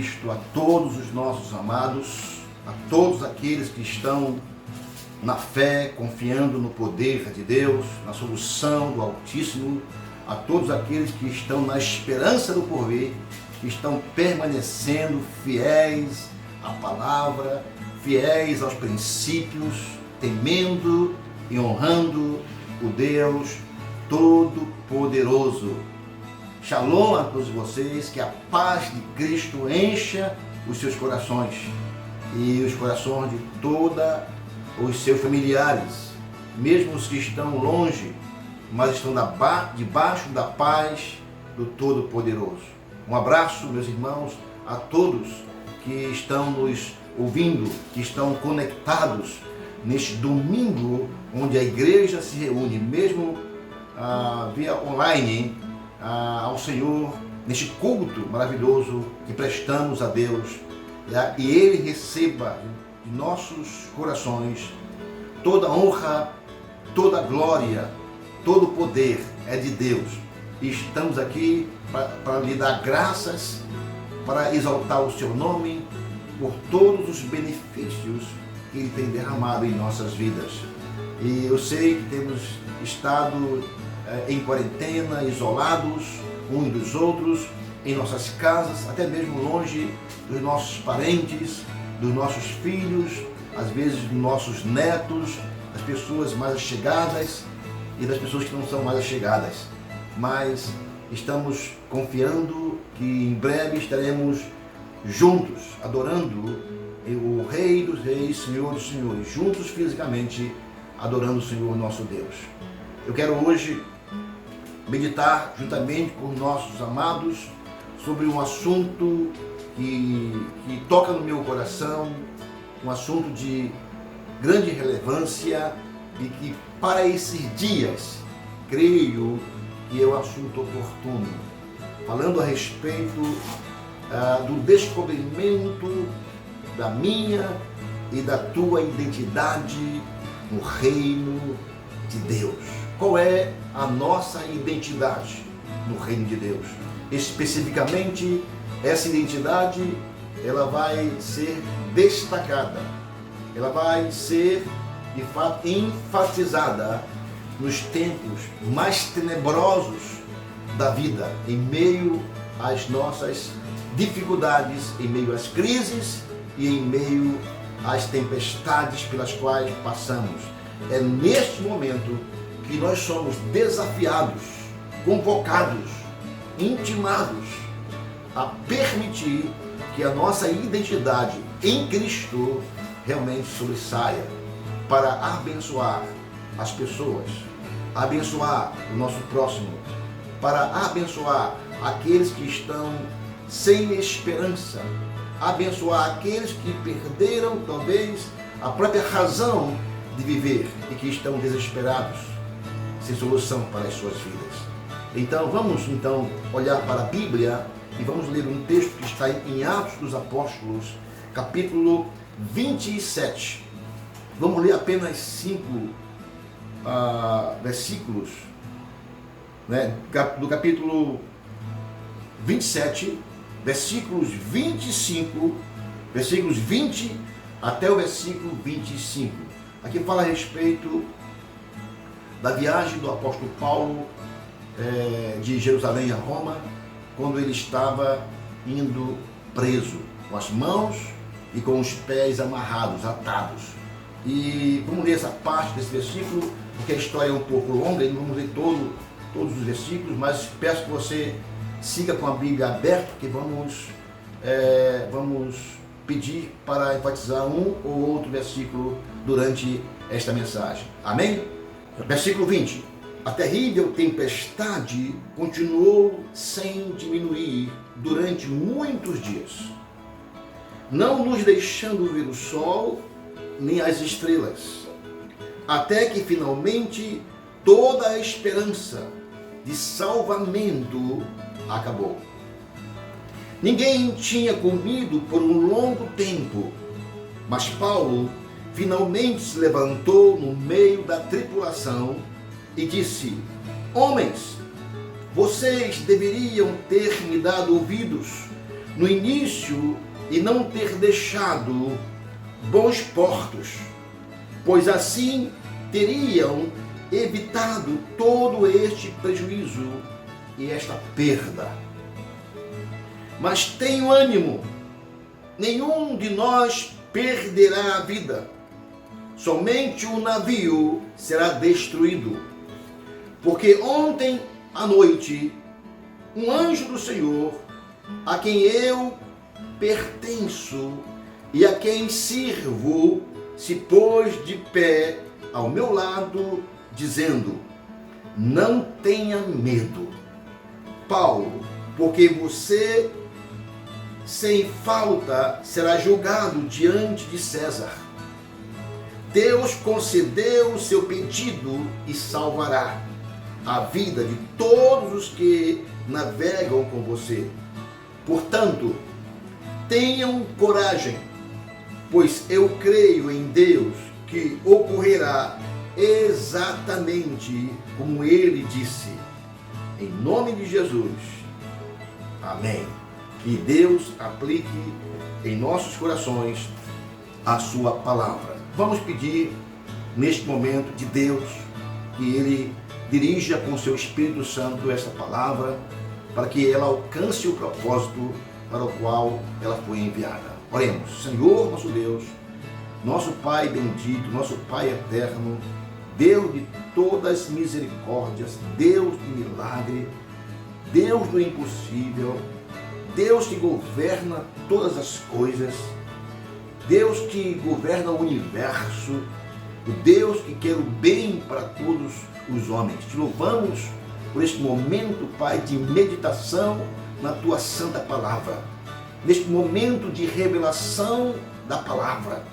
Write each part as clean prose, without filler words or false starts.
Cristo a todos os nossos amados, a todos aqueles que estão na fé, confiando no poder de Deus, na solução do Altíssimo, a todos aqueles que estão na esperança do porvir, que estão permanecendo fiéis à palavra, fiéis aos princípios, temendo e honrando o Deus Todo-Poderoso. Shalom a todos vocês, que a paz de Cristo encha os seus corações e os corações de todos os seus familiares, mesmo os que estão longe, mas estão debaixo da paz do Todo-Poderoso. Um abraço, meus irmãos, a todos que estão nos ouvindo, que estão conectados neste domingo, onde a igreja se reúne, mesmo via online, ao Senhor, neste culto maravilhoso que prestamos a Deus, e Ele receba de nossos corações toda honra, toda glória, todo poder é de Deus. E estamos aqui para lhe dar graças, para exaltar o seu nome por todos os benefícios que Ele tem derramado em nossas vidas. E eu sei que temos estado em quarentena, isolados uns dos outros, em nossas casas, até mesmo longe dos nossos parentes, dos nossos filhos, às vezes dos nossos netos, das pessoas mais allegadas e das pessoas que não são mais allegadas. Mas estamos confiando que em breve estaremos juntos, adorando o Rei dos Reis, Senhor dos Senhores, juntos fisicamente, adorando o Senhor nosso Deus. Eu quero hoje meditar juntamente com nossos amados sobre um assunto que toca no meu coração, um assunto de grande relevância e que para esses dias, creio que é um assunto oportuno, falando a respeito do descobrimento da minha e da tua identidade no reino de Deus. Qual é a nossa identidade no reino de Deus? Especificamente, essa identidade, ela vai ser destacada, ela vai ser, de fato, enfatizada nos tempos mais tenebrosos da vida, em meio às nossas dificuldades, em meio às crises e em meio às tempestades pelas quais passamos. É neste momento que nós somos desafiados, convocados, intimados a permitir que a nossa identidade em Cristo realmente sobressaia para abençoar as pessoas, abençoar o nosso próximo, para abençoar aqueles que estão sem esperança, abençoar aqueles que perderam talvez a própria razão de viver e que estão desesperados, sem solução para as suas vidas. Então vamos olhar para a Bíblia e vamos ler um texto que está em Atos dos Apóstolos, capítulo 27. Vamos ler apenas 5 versículos, né, do capítulo 27, versículos 20 até o versículo 25. Aqui fala a respeito da viagem do apóstolo Paulo de Jerusalém a Roma, quando ele estava indo preso, com as mãos e com os pés amarrados, atados. E vamos ler essa parte desse versículo, porque a história é um pouco longa e não vamos ler todos os versículos, mas peço que você siga com a Bíblia aberta, porque vamos pedir para enfatizar um ou outro versículo durante esta mensagem. Amém? Versículo 20. A terrível tempestade continuou sem diminuir durante muitos dias, não nos deixando ver o sol nem as estrelas, até que finalmente toda a esperança de salvamento acabou. Ninguém tinha comido por um longo tempo, mas Paulo finalmente se levantou no meio da tripulação e disse: homens, vocês deveriam ter me dado ouvidos no início e não ter deixado bons portos, pois assim teriam evitado todo este prejuízo e esta perda. Mas tenho ânimo, nenhum de nós perderá a vida, somente o navio será destruído. Porque ontem à noite, um anjo do Senhor, a quem eu pertenço e a quem sirvo, se pôs de pé ao meu lado, dizendo: não tenha medo, Paulo, porque você sem falta será julgado diante de César. Deus concedeu o seu pedido e salvará a vida de todos os que navegam com você. Portanto, tenham coragem, pois eu creio em Deus que ocorrerá exatamente como ele disse. Em nome de Jesus. Amém. Que Deus aplique em nossos corações a sua palavra. Vamos pedir neste momento de Deus que ele dirija com seu Espírito Santo esta palavra para que ela alcance o propósito para o qual ela foi enviada. Oremos. Senhor, nosso Deus, nosso Pai bendito, nosso Pai eterno, Deus de todas as misericórdias, Deus de milagre, Deus do impossível, Deus que governa todas as coisas, Deus que governa o universo, o Deus que quer o bem para todos os homens. Te louvamos por este momento, Pai, de meditação na Tua santa palavra, neste momento de revelação da palavra,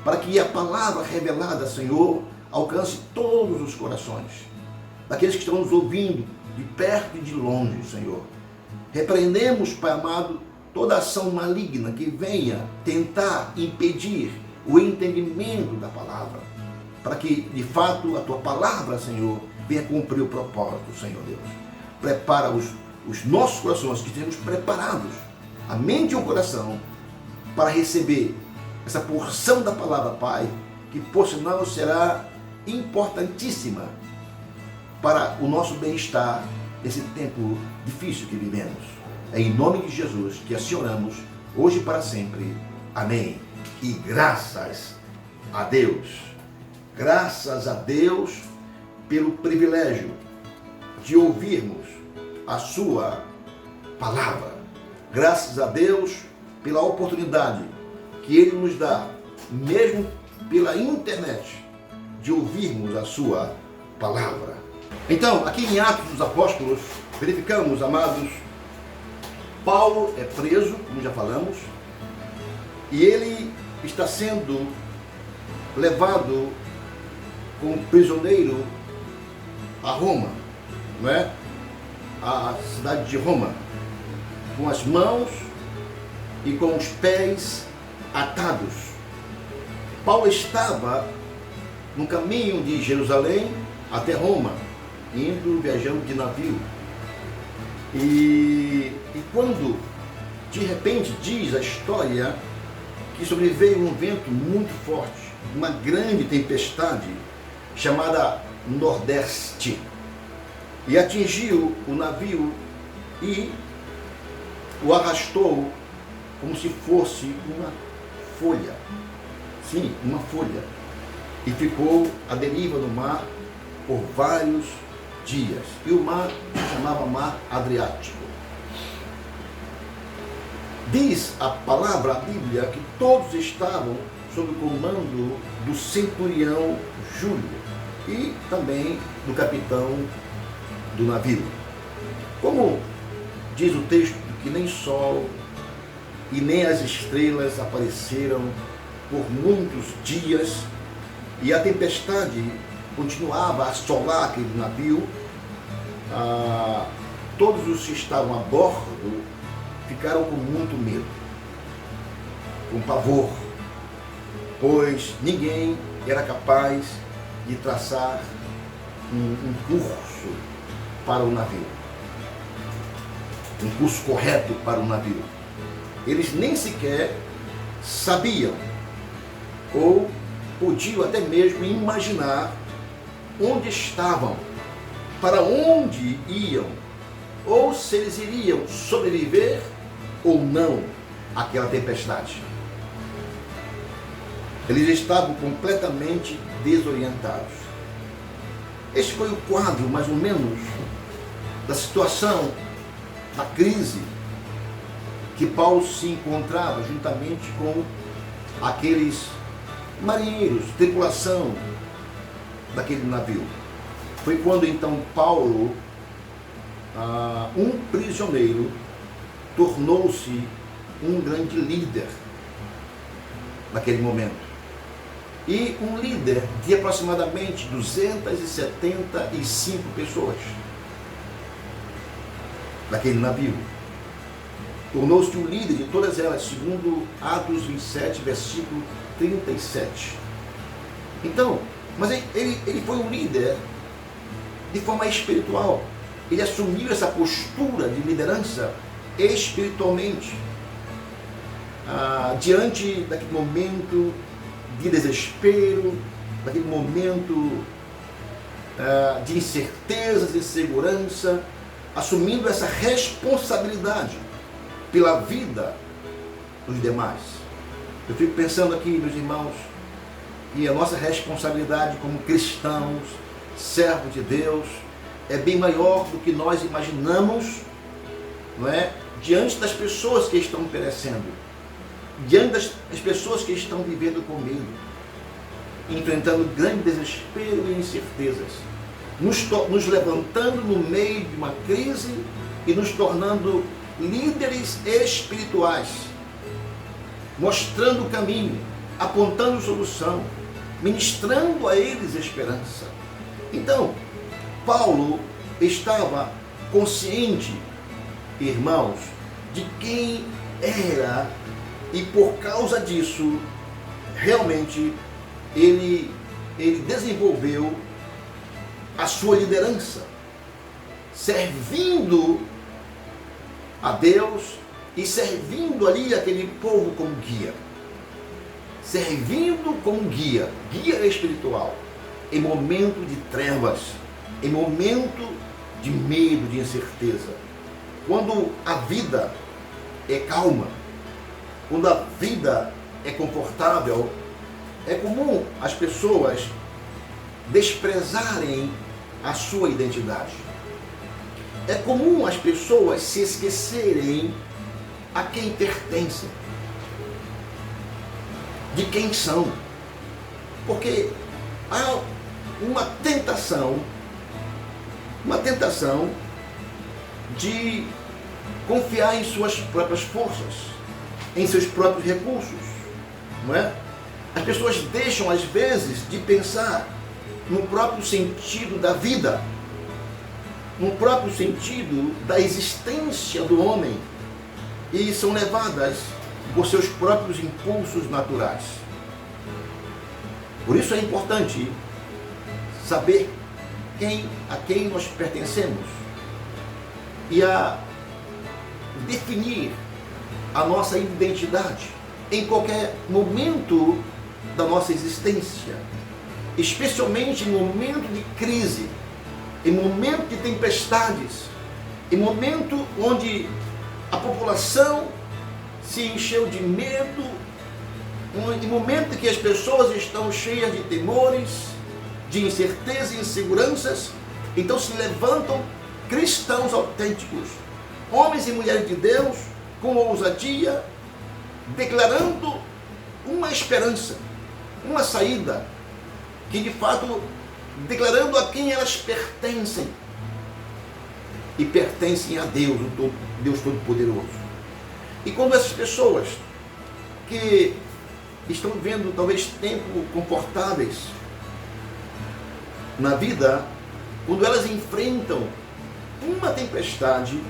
para que a palavra revelada, Senhor, alcance todos os corações, daqueles que estão nos ouvindo, de perto e de longe, Senhor. Repreendemos, Pai amado, toda ação maligna que venha tentar impedir o entendimento da palavra, para que, de fato, a Tua palavra, Senhor, venha cumprir o propósito, Senhor Deus. Prepara os nossos corações, que estejamos preparados, a mente e o coração, para receber essa porção da palavra, Pai, que, por sinal, será importantíssima para o nosso bem-estar nesse tempo difícil que vivemos. É em nome de Jesus que assim oramos, hoje e para sempre. Amém. E graças a Deus. Graças a Deus pelo privilégio de ouvirmos a sua palavra. Graças a Deus pela oportunidade que Ele nos dá, mesmo pela internet, de ouvirmos a sua palavra. Então, aqui em Atos dos Apóstolos, verificamos, amados, Paulo é preso, como já falamos, e ele está sendo levado como prisioneiro a Roma, não é? A cidade de Roma, com as mãos e com os pés atados. Paulo estava no caminho de Jerusalém até Roma, viajando de navio. E quando, de repente, diz a história que sobreveio um vento muito forte, uma grande tempestade chamada Nordeste, e atingiu o navio e o arrastou como se fosse uma folha. Sim, uma folha. E ficou à deriva no mar por vários dias. E o mar se chamava Mar Adriático. Diz a palavra, a Bíblia, que todos estavam sob o comando do centurião Júlio e também do capitão do navio. Como diz o texto, que nem sol e nem as estrelas apareceram por muitos dias, e a tempestade continuava a assolar aquele navio. Todos os que estavam a bordo ficaram com muito medo, com pavor, pois ninguém era capaz de traçar um curso para o navio, um curso correto para o navio. Eles nem sequer sabiam ou podiam até mesmo imaginar onde estavam, para onde iam, ou se eles iriam sobreviver ou não àquela tempestade. Eles estavam completamente desorientados. Este foi o quadro, mais ou menos, da situação, da crise que Paulo se encontrava juntamente com aqueles marinheiros, tripulação daquele navio. Foi quando então Paulo, um prisioneiro, tornou-se um grande líder naquele momento. E um líder de aproximadamente 275 pessoas daquele navio. Tornou-se o líder de todas elas, segundo Atos 27, versículo 37. Então, mas ele foi um líder de forma espiritual. Ele assumiu essa postura de liderança espiritualmente, diante daquele momento de desespero, daquele momento de incertezas, de insegurança, assumindo essa responsabilidade pela vida dos demais. Eu fico pensando aqui, meus irmãos, que a nossa responsabilidade como cristãos, servos de Deus, é bem maior do que nós imaginamos, não é? Diante das pessoas que estão perecendo, diante das pessoas que estão vivendo com medo, enfrentando grande desespero e incertezas, nos levantando no meio de uma crise e nos tornando líderes espirituais, mostrando o caminho, apontando solução, ministrando a eles esperança. Então, Paulo estava consciente, irmãos, de quem era, e por causa disso, realmente, ele desenvolveu a sua liderança, servindo a Deus e servindo ali aquele povo como guia. Servindo como guia espiritual, em momento de trevas, em momento de medo, de incerteza. Quando a vida é calma, quando a vida é confortável, é comum as pessoas desprezarem a sua identidade. É comum as pessoas se esquecerem a quem pertencem, de quem são. Porque há uma tentação de confiar em suas próprias forças, em seus próprios recursos, não é? As pessoas deixam, às vezes, de pensar no próprio sentido da vida, no próprio sentido da existência do homem, e são levadas por seus próprios impulsos naturais. Por isso é importante saber a quem nós pertencemos e a definir a nossa identidade em qualquer momento da nossa existência, especialmente em momento de crise, em momento de tempestades, em momento onde a população se encheu de medo, em momento em que as pessoas estão cheias de temores, de incerteza e inseguranças. Então se levantam cristãos autênticos, homens e mulheres de Deus, com ousadia, declarando uma esperança, uma saída, que de fato, declarando a quem elas pertencem, e pertencem a Deus, o Deus Todo-Poderoso. E quando essas pessoas que estão vivendo talvez tempos confortáveis na vida, quando elas enfrentam uma tempestade,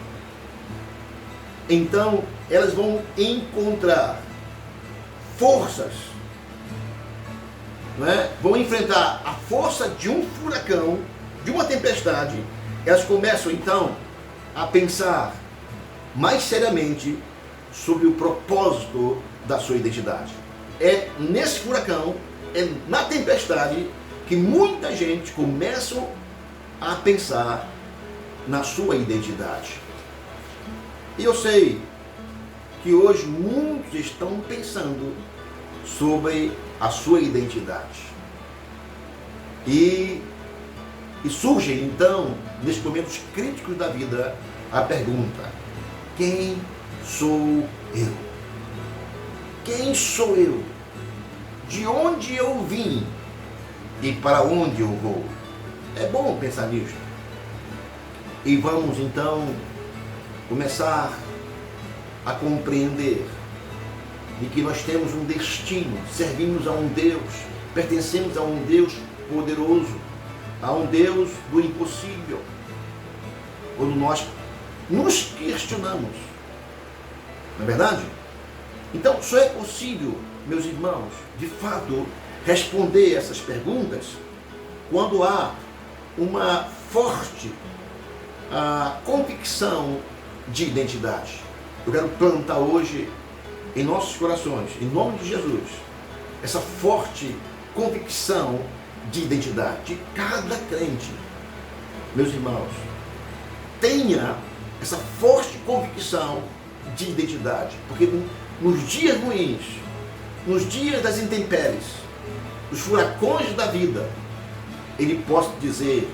então elas vão encontrar forças, não é? Vão enfrentar a força de um furacão, de uma tempestade. Elas começam então a pensar mais seriamente sobre o propósito da sua identidade. É nesse furacão, é na tempestade, que muita gente começa a pensar na sua identidade. E eu sei que hoje muitos estão pensando sobre a sua identidade. E surge então, nesses momentos críticos da vida, a pergunta: quem sou eu? Quem sou eu? De onde eu vim e para onde eu vou? É bom pensar nisso. E vamos então começar a compreender de que nós temos um destino, servimos a um Deus, pertencemos a um Deus poderoso, a um Deus do impossível. Quando nós nos questionamos, não é verdade? Então, só é possível, meus irmãos, de fato, responder essas perguntas quando há uma forte convicção de identidade. Eu quero plantar hoje em nossos corações, em nome de Jesus, essa forte convicção de identidade de cada crente. Meus irmãos, tenha essa forte convicção de identidade, porque nos dias ruins, nos dias das intempéries, os furacões da vida, ele possa dizer: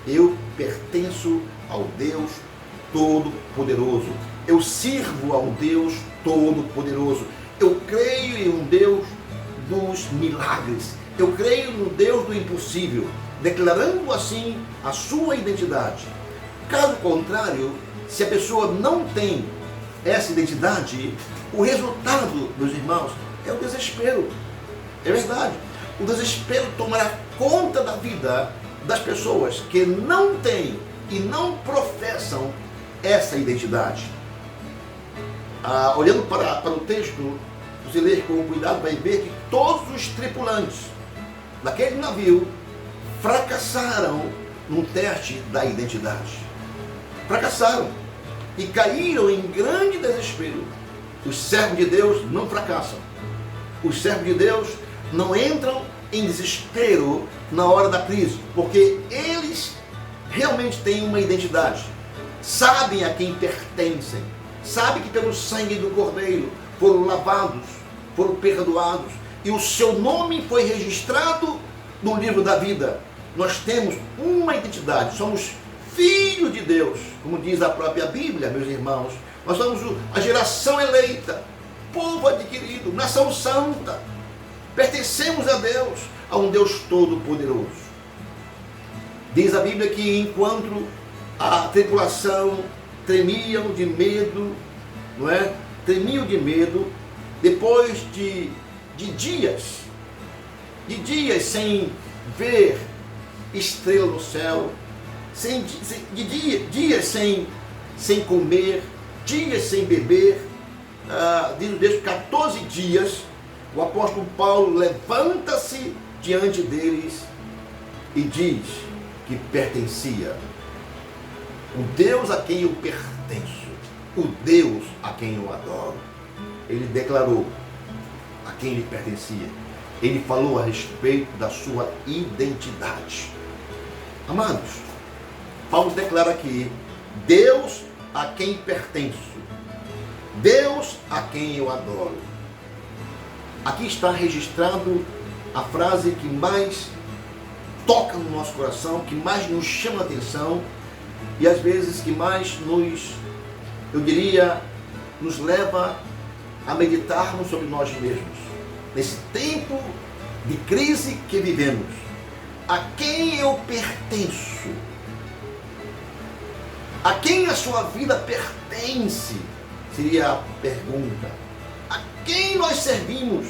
eu pertenço ao Deus Todo-Poderoso, eu sirvo ao Deus Todo-Poderoso, eu creio em um Deus dos milagres, eu creio no Deus do impossível, declarando assim a sua identidade. Caso contrário, se a pessoa não tem essa identidade, o resultado, meus irmãos, é o desespero. É verdade. O desespero tomará conta da vida das pessoas que não têm e não professam essa identidade. Olhando para o texto, você ler com cuidado, vai ver que todos os tripulantes daquele navio fracassaram num teste da identidade. Fracassaram e caíram em grande desespero. Os servos de Deus não fracassam. Os servos de Deus não entram em desespero na hora da crise, porque eles realmente têm uma identidade. Sabem a quem pertencem. Sabem que pelo sangue do Cordeiro foram lavados, foram perdoados, e o seu nome foi registrado no livro da vida. Nós temos uma identidade, somos filhos de Deus, como diz a própria Bíblia, meus irmãos. Nós somos a geração eleita, povo adquirido, nação santa. Pertencemos a Deus, a um Deus todo-poderoso. Diz a Bíblia que enquanto a tripulação tremiam de medo, não é? Tremiam de medo, depois de dias sem ver estrela no céu, dias sem comer, dias sem beber, diz o texto, 14 dias, o apóstolo Paulo levanta-se diante deles e diz que pertencia. O Deus a quem eu pertenço, o Deus a quem eu adoro. Ele declarou a quem ele pertencia. Ele falou a respeito da sua identidade. Amados, Paulo declara aqui: Deus a quem pertenço, Deus a quem eu adoro. Aqui está registrado a frase que mais toca no nosso coração, que mais nos chama a atenção e às vezes que mais nos leva a meditarmos sobre nós mesmos. Nesse tempo de crise que vivemos, a quem eu pertenço? A quem a sua vida pertence? Seria a pergunta. A quem nós servimos?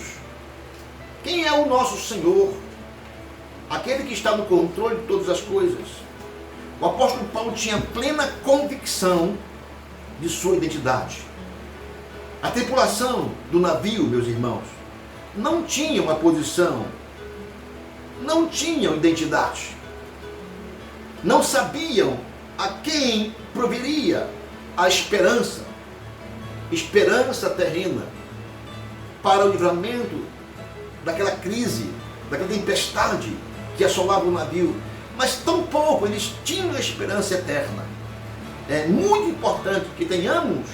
Quem é o nosso Senhor? Aquele que está no controle de todas as coisas. O apóstolo Paulo tinha plena convicção de sua identidade. A tripulação do navio, meus irmãos, não tinha uma posição, não tinham identidade, não sabiam a quem proviria a esperança, esperança terrena para o livramento daquela crise, daquela tempestade que assolava o navio, mas tampouco eles tinham a esperança eterna. É muito importante que tenhamos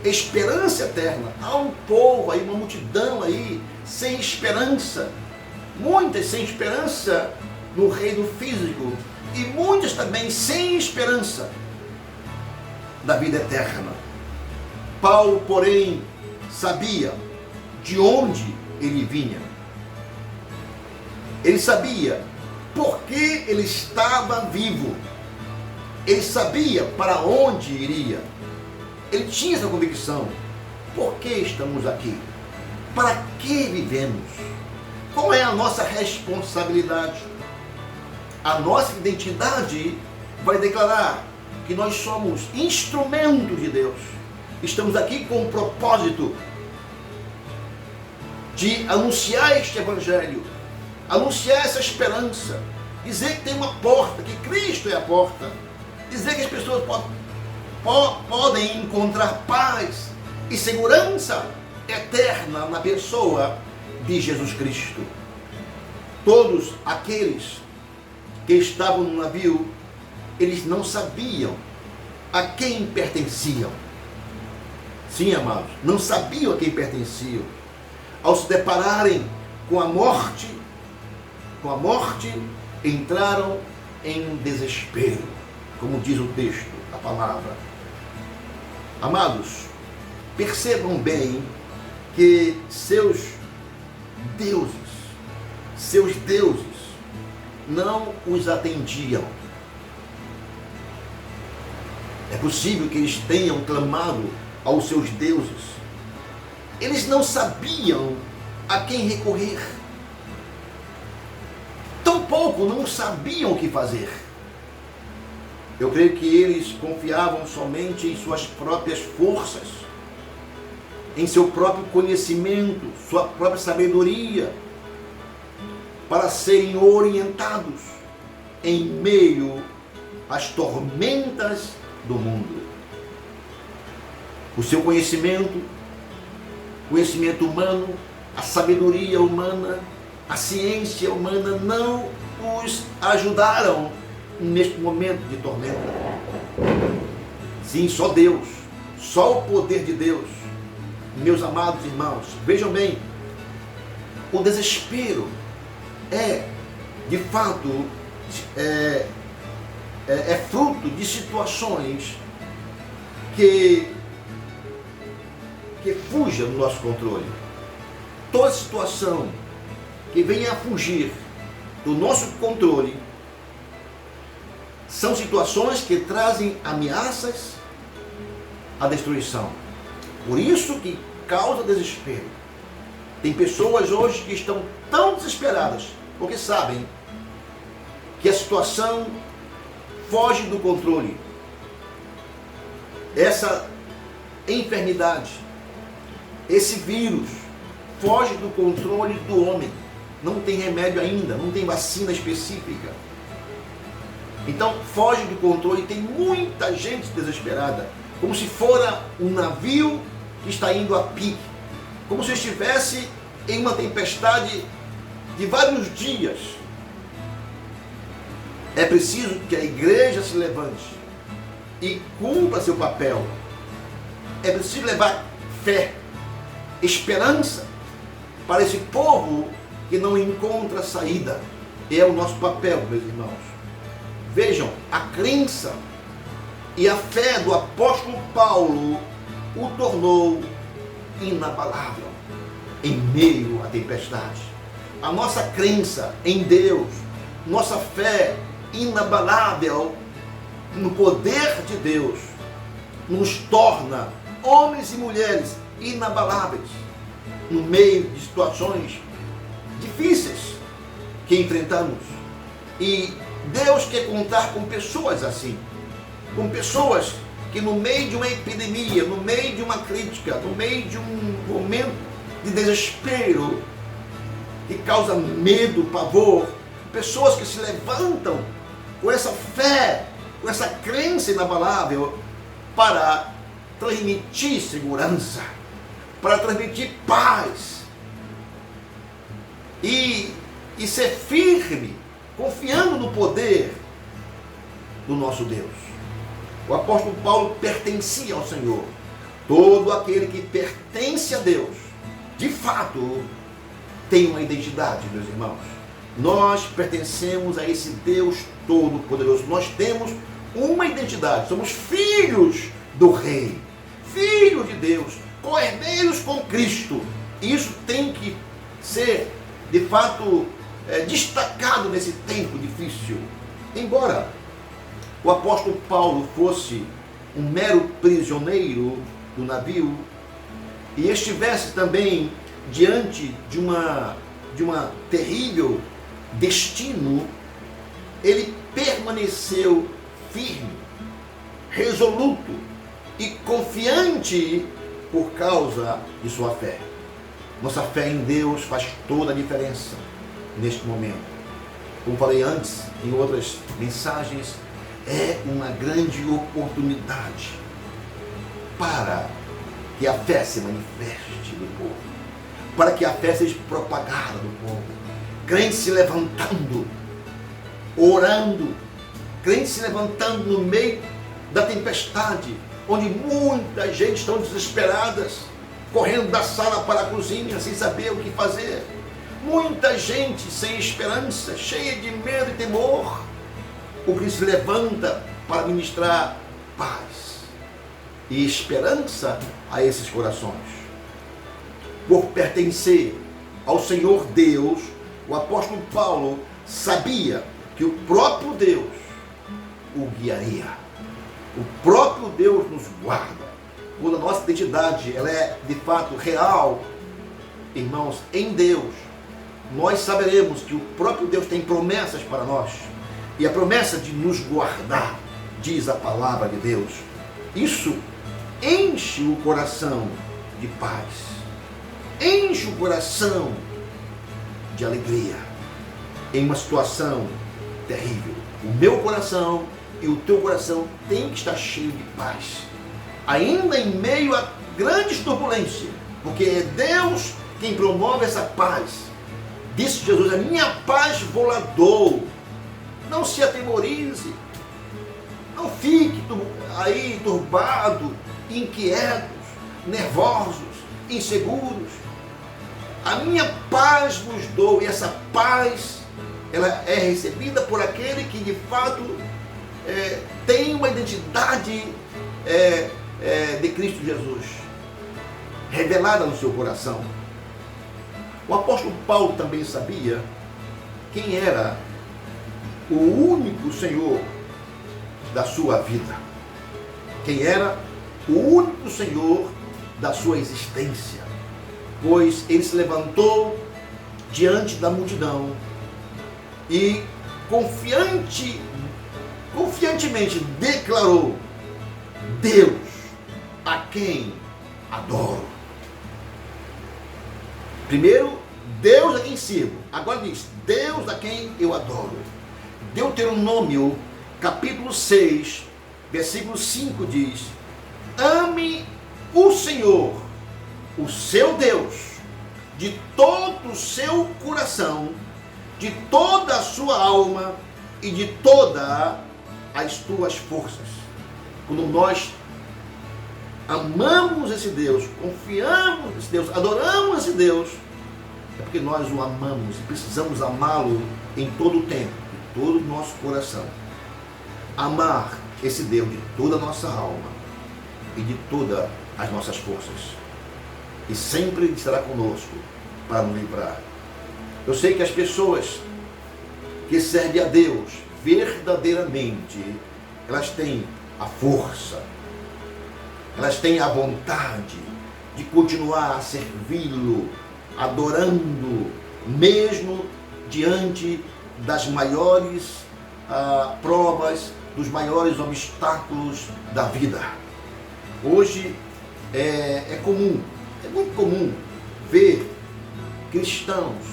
esperança eterna. Há um povo aí, uma multidão aí, sem esperança, muitas sem esperança no reino físico, e muitas também sem esperança da vida eterna. Paulo, porém, sabia de onde ele vinha. Ele sabia por que ele estava vivo. Ele sabia para onde iria. Ele tinha essa convicção. Por que estamos aqui? Para que vivemos? Qual é a nossa responsabilidade? A nossa identidade vai declarar que nós somos instrumentos de Deus. Estamos aqui com o propósito de anunciar este evangelho, anunciar essa esperança, dizer que tem uma porta, que Cristo é a porta, dizer que as pessoas podem encontrar paz e segurança eterna na pessoa de Jesus Cristo. Todos aqueles que estavam no navio, eles não sabiam a quem pertenciam. Sim, amados, não sabiam a quem pertenciam. Ao se depararem com a morte, entraram em desespero, como diz o texto, a palavra. Amados, percebam bem que seus deuses não os atendiam. É possível que eles tenham clamado aos seus deuses. Eles não sabiam a quem recorrer. Tampouco não sabiam o que fazer. Eu creio que eles confiavam somente em suas próprias forças, em seu próprio conhecimento, sua própria sabedoria, para serem orientados em meio às tormentas do mundo. O seu conhecimento humano, a sabedoria humana, a ciência humana não os ajudaram neste momento de tormenta. Sim, só Deus, só o poder de Deus. Meus amados irmãos, vejam bem, o desespero é, de fato, é fruto de situações que fuja do nosso controle. Toda situação que venha a fugir do nosso controle são situações que trazem ameaças à destruição. Por isso que causa desespero. Tem pessoas hoje que estão tão desesperadas porque sabem que a situação foge do controle. Essa enfermidade, esse vírus, foge do controle do homem. Não tem remédio ainda, não tem vacina específica. Então foge do controle. Tem muita gente desesperada, como se fora um navio que está indo a pique, como se estivesse em uma tempestade de vários dias. É preciso que a igreja se levante e cumpra seu papel. É preciso levar fé, esperança para esse povo que não encontra saída. É o nosso papel, meus irmãos. Vejam, a crença e a fé do apóstolo Paulo o tornou inabalável em meio à tempestade. A nossa crença em Deus, nossa fé inabalável no poder de Deus, nos torna homens e mulheres inabaláveis no meio de situações difíceis que enfrentamos. E Deus quer contar com pessoas assim, com pessoas que no meio de uma epidemia, no meio de uma crítica, no meio de um momento de desespero que causa medo, pavor, pessoas que se levantam com essa fé, com essa crença inabalável para transmitir segurança, para transmitir paz e ser firme, confiando no poder do nosso Deus. O apóstolo Paulo pertencia ao Senhor. Todo aquele que pertence a Deus, de fato, tem uma identidade, meus irmãos. Nós pertencemos a esse Deus Todo-Poderoso. Nós temos uma identidade. Somos filhos do Rei, filhos de Deus, co-herdeiros com Cristo. Isso tem que ser, de fato, destacado nesse tempo difícil. Embora o apóstolo Paulo fosse um mero prisioneiro do navio e estivesse também diante de uma terrível destino, ele permaneceu firme, resoluto e confiante por causa de sua fé. Nossa fé em Deus faz toda a diferença neste momento. Como falei antes, em outras mensagens, é uma grande oportunidade para que a fé se manifeste no povo, para que a fé seja propagada no povo. Crentes se levantando, orando, crentes se levantando no meio da tempestade, onde muita gente está desesperadas, correndo da sala para a cozinha sem saber o que fazer. Muita gente sem esperança, cheia de medo e temor. O Cristo se levanta para ministrar paz e esperança a esses corações. Por pertencer ao Senhor Deus, o apóstolo Paulo sabia que o próprio Deus o guiaria. O próprio Deus nos guarda. Quando a nossa identidade ela é de fato real, irmãos, em Deus, nós saberemos que o próprio Deus tem promessas para nós. E a promessa de nos guardar, diz a palavra de Deus. Isso enche o coração de paz, enche o coração de alegria em uma situação terrível. O meu coração e o teu coração tem que estar cheio de paz, ainda em meio a grandes turbulências, porque é Deus quem promove essa paz. Disse Jesus: a minha paz vou lá dou. Não se atemorize, não fique aí turbado, inquietos, nervosos, inseguros. A minha paz vos dou, e essa paz ela é recebida por aquele que de fato tem uma identidade de Cristo Jesus revelada no seu coração. O apóstolo Paulo também sabia quem era o único Senhor da sua vida, quem era o único Senhor da sua existência, pois ele se levantou diante da multidão e confiantemente declarou: Deus a quem adoro. Primeiro, Deus a quem sirvo. Agora diz: Deus a quem eu adoro. Deuteronômio, capítulo 6, versículo 5 diz: ame o Senhor, o seu Deus, de todo o seu coração, de toda a sua alma e de todas as tuas forças. Quando nós amamos esse Deus, confiamos nesse Deus, adoramos esse Deus, é porque nós o amamos e precisamos amá-lo em todo o tempo, de todo o nosso coração. Amar esse Deus de toda a nossa alma e de todas as nossas forças. E sempre estará conosco para nos livrar. Eu sei que as pessoas que servem a Deus verdadeiramente, elas têm a força, elas têm a vontade de continuar a servi-lo, adorando, mesmo diante das maiores provas, dos maiores obstáculos da vida. Hoje é muito comum ver cristãos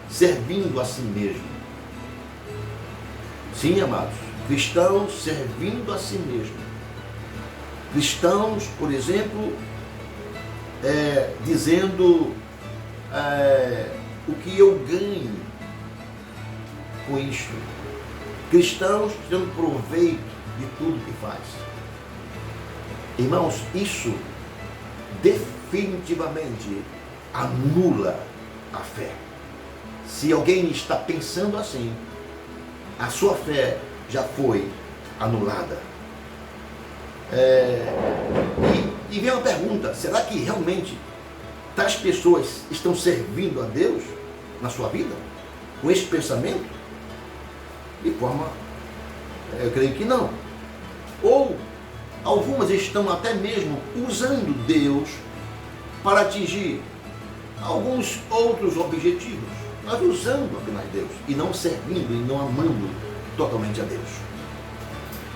servindo a si mesmo. Sim, amados, cristãos servindo a si mesmo. Cristãos, por exemplo, dizendo o que eu ganho com isto. Cristãos tirando proveito de tudo que faz. Irmãos, isso definitivamente anula a fé. Se alguém está pensando assim, a sua fé já foi anulada. E vem uma pergunta: será que realmente tais pessoas estão servindo a Deus na sua vida? Com esse pensamento? De forma, eu creio que não. Ou algumas estão até mesmo usando Deus para atingir alguns outros objetivos, mas usando apenas Deus e não servindo e não amando totalmente a Deus.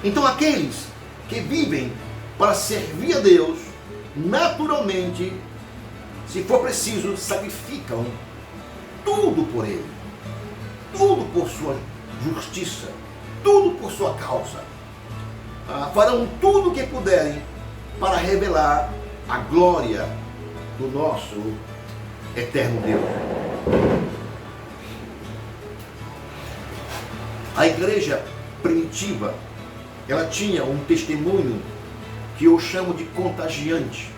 Então aqueles que vivem para servir a Deus, naturalmente, se for preciso, sacrificam tudo por Ele, tudo por sua justiça, tudo por sua causa. Farão tudo o que puderem para revelar a glória do nosso eterno Deus. A igreja primitiva, ela tinha um testemunho que eu chamo de contagiante.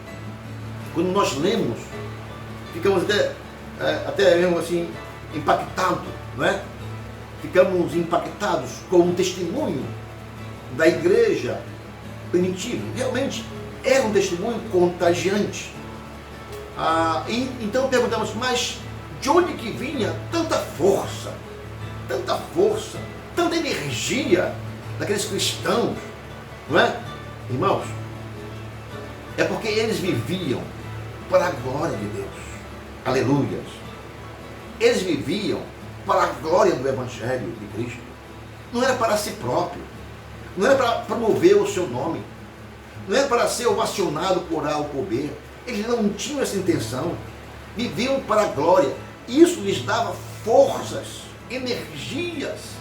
Quando nós lemos, ficamos até mesmo assim impactados, não é? Ficamos impactados com um testemunho da igreja primitiva. Realmente era um testemunho contagiante. Então perguntamos, mas de onde que vinha tanta força, tanta energia daqueles cristãos, não é? Irmãos, é porque eles viviam para a glória de Deus. Aleluias. Eles viviam para a glória do Evangelho de Cristo. Não era para si próprio. Não era para promover o seu nome. Não era para ser ovacionado por A ou por B. Eles não tinham essa intenção. Viviam para a glória. Isso lhes dava forças, energias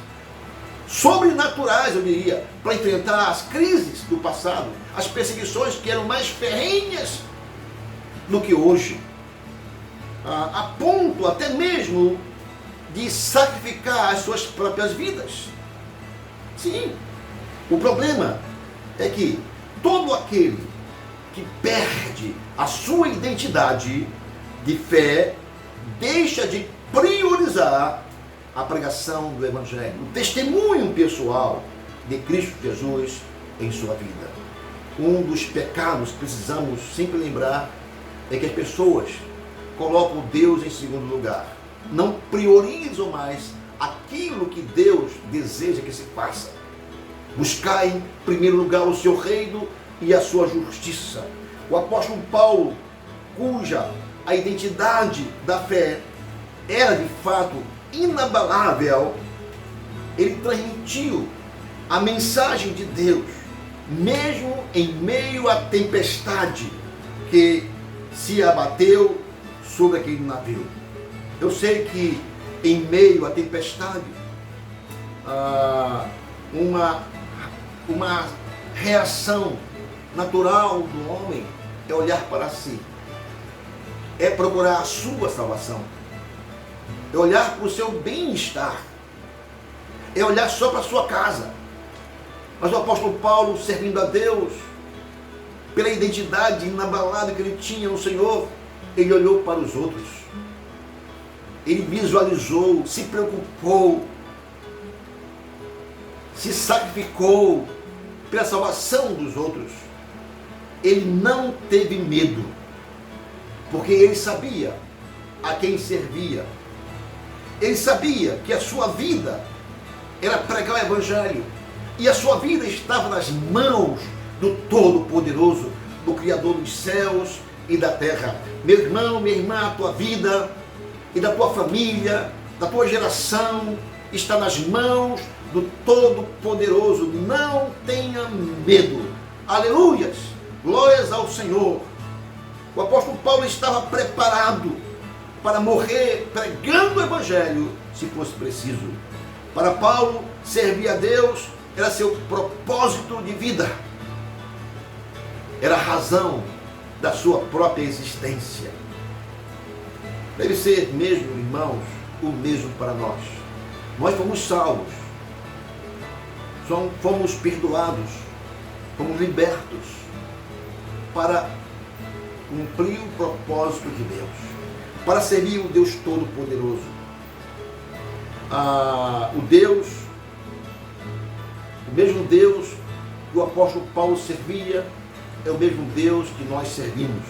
sobrenaturais, eu diria, para enfrentar as crises do passado, as perseguições que eram mais ferrenhas do que hoje, a ponto até mesmo de sacrificar as suas próprias vidas. Sim, o problema é que todo aquele que perde a sua identidade de fé deixa de priorizar a pregação do Evangelho, o testemunho pessoal de Cristo Jesus em sua vida. Um dos pecados que precisamos sempre lembrar é que as pessoas colocam Deus em segundo lugar, não priorizam mais aquilo que Deus deseja que se faça. Buscar em primeiro lugar o seu reino e a sua justiça. O apóstolo Paulo, cuja a identidade da fé era de fato inabalável, ele transmitiu a mensagem de Deus, mesmo em meio à tempestade que se abateu sobre aquele navio. Eu sei que em meio à tempestade, uma reação natural do homem é olhar para si, é procurar a sua salvação, é olhar para o seu bem-estar, é olhar só para a sua casa. Mas o apóstolo Paulo, servindo a Deus, pela identidade inabalável que ele tinha no Senhor, ele olhou para os outros, ele visualizou, se preocupou, se sacrificou pela salvação dos outros. Ele não teve medo, porque ele sabia a quem servia. Ele sabia que a sua vida era pregar o Evangelho, e a sua vida estava nas mãos do Todo-Poderoso, do Criador dos céus e da terra. Meu irmão, minha irmã, a tua vida e da tua família, da tua geração, está nas mãos do Todo-Poderoso. Não tenha medo. Aleluias! Glórias ao Senhor. O apóstolo Paulo estava preparado para morrer pregando o Evangelho, se fosse preciso. Para Paulo, servir a Deus era seu propósito de vida. era a razão da sua própria existência. Deve ser mesmo, irmãos, o mesmo para nós. Nós fomos salvos, fomos perdoados, fomos libertos para cumprir o propósito de Deus, para servir o Deus Todo-Poderoso. O mesmo Deus que o apóstolo Paulo servia é o mesmo Deus que nós servimos.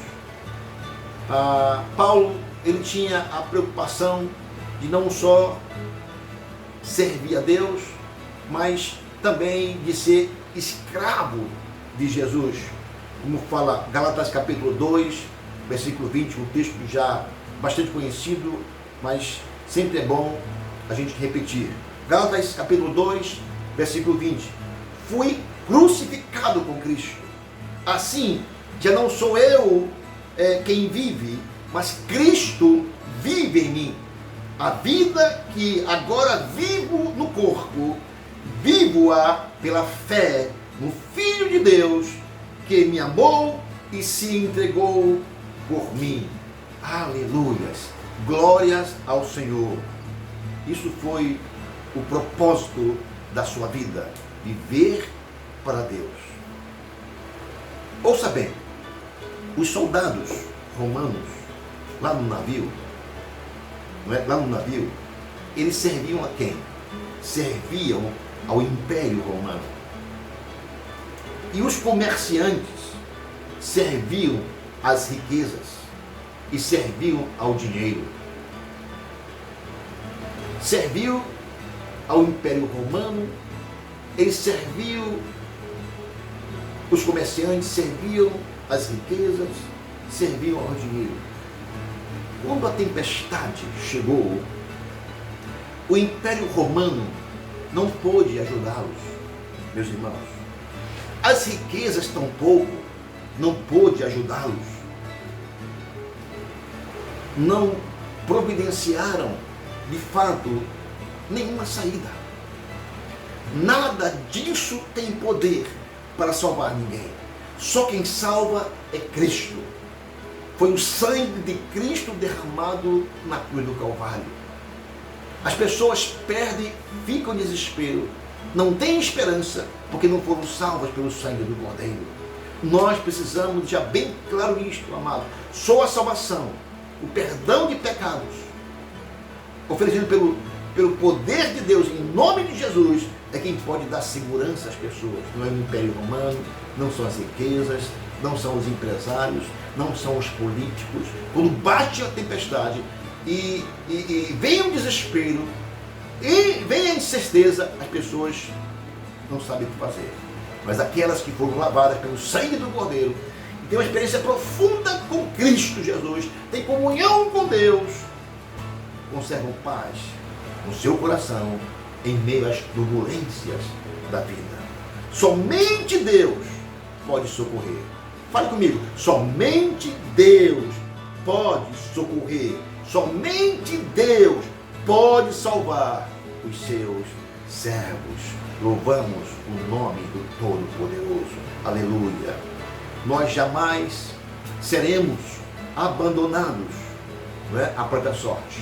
Paulo, ele tinha a preocupação de não só servir a Deus, mas também de ser escravo de Jesus. Como fala Gálatas capítulo 2, versículo 20, um texto já bastante conhecido, mas sempre é bom a gente repetir. Gálatas capítulo 2, versículo 20. Fui crucificado com Cristo. Assim, já não sou eu quem vive, mas Cristo vive em mim. A vida que agora vivo no corpo, vivo-a pela fé no Filho de Deus, que me amou e se entregou por mim. Aleluias! Glórias ao Senhor. Isso foi o propósito da sua vida, viver para Deus. Ouça bem, os soldados romanos, lá no navio, eles serviam a quem? Serviam ao Império Romano. E os comerciantes serviam às riquezas e serviam ao dinheiro. Serviam ao Império Romano, eles serviam, os comerciantes serviam às riquezas, serviam ao dinheiro. Quando a tempestade chegou, o Império Romano não pôde ajudá-los, meus irmãos. As riquezas tampouco não pôde ajudá-los. Não providenciaram, de fato, nenhuma saída. Nada disso tem poder para salvar ninguém. Só quem salva é Cristo. Foi o sangue de Cristo derramado na cruz do Calvário. As pessoas perdem, ficam em desespero, não têm esperança, porque não foram salvas pelo sangue do Cordeiro. Nós precisamos deixar bem claro isto, amado. Só a salvação, o perdão de pecados, oferecido pelo poder de Deus, em nome de Jesus, é quem pode dar segurança às pessoas. Não é o Império Romano, não são as riquezas, não são os empresários, não são os políticos. Quando bate a tempestade e vem o desespero e vem a incerteza, as pessoas não sabem o que fazer. Mas aquelas que foram lavadas pelo sangue do Cordeiro, e têm uma experiência profunda com Cristo Jesus, têm comunhão com Deus, conservam paz no seu coração em meio às turbulências da vida. Somente Deus pode socorrer. Fale comigo. Somente Deus pode socorrer. Somente Deus pode salvar os seus servos. Louvamos o nome do Todo-Poderoso. Aleluia. Nós jamais seremos abandonados, não é, à própria sorte.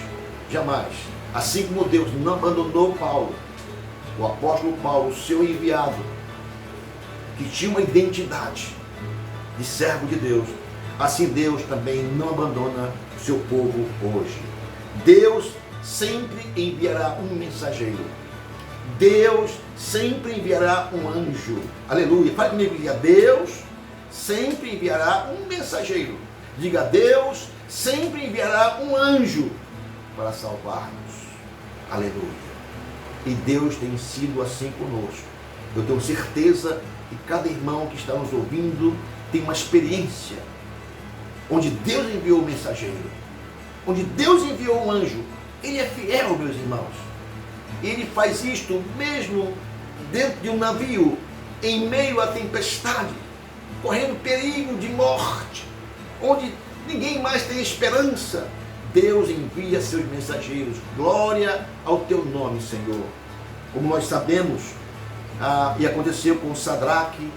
Jamais. Assim como Deus não abandonou Paulo, o apóstolo Paulo, seu enviado, que tinha uma identidade de servo de Deus, assim Deus também não abandona o seu povo hoje. Deus sempre enviará um mensageiro. Deus sempre enviará um anjo. Aleluia. Fale comigo, diga: Deus sempre enviará um mensageiro. Diga: Deus sempre enviará um anjo para salvar-nos. Aleluia. E Deus tem sido assim conosco. Eu tenho certeza que cada irmão que está nos ouvindo tem uma experiência onde Deus enviou o mensageiro, onde Deus enviou um anjo. Ele é fiel, meus irmãos. Ele faz isto mesmo dentro de um navio, em meio à tempestade, correndo perigo de morte, onde ninguém mais tem esperança. Deus envia seus mensageiros. Glória ao teu nome, Senhor. Como nós sabemos, e aconteceu com Sadraque,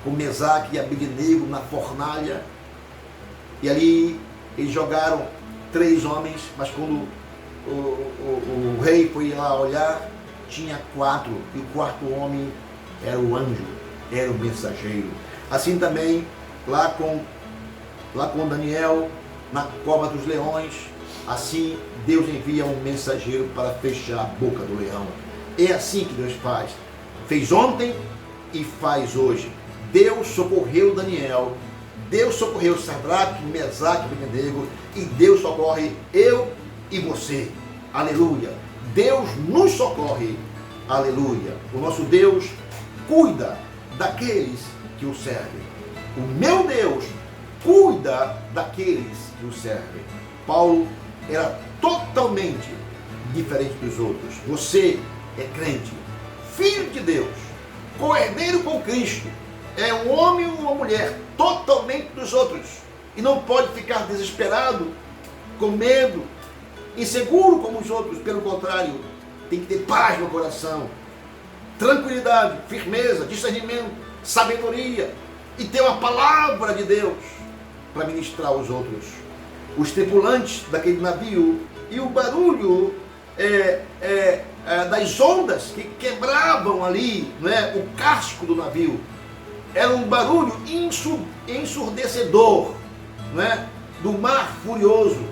com Mesaque e Abednego na fornalha. E ali eles jogaram 3 homens, mas quando o rei foi lá olhar, tinha 4, e o 4º homem era o anjo, era o mensageiro. Assim também lá com Daniel na cova dos leões, assim Deus envia um mensageiro para fechar a boca do leão. É assim que Deus faz. Fez ontem e faz hoje. Deus socorreu Daniel, Deus socorreu Sadraque, Mesaque e Abednego, e Deus socorre eu e você. Aleluia. Deus nos socorre. Aleluia. O nosso Deus cuida daqueles que o servem. O meu Deus cuida daqueles que o servem. Paulo era totalmente diferente dos outros. Você é crente, filho de Deus, co-herdeiro com Cristo, é um homem ou uma mulher totalmente dos outros, e não pode ficar desesperado, com medo, inseguro como os outros. Pelo contrário, tem que ter paz no coração, tranquilidade, firmeza, discernimento, sabedoria, e ter uma palavra de Deus para ministrar aos outros. Os tripulantes daquele navio e o barulho das ondas que quebravam ali, né, o casco do navio, era um barulho ensurdecedor, né, do mar furioso.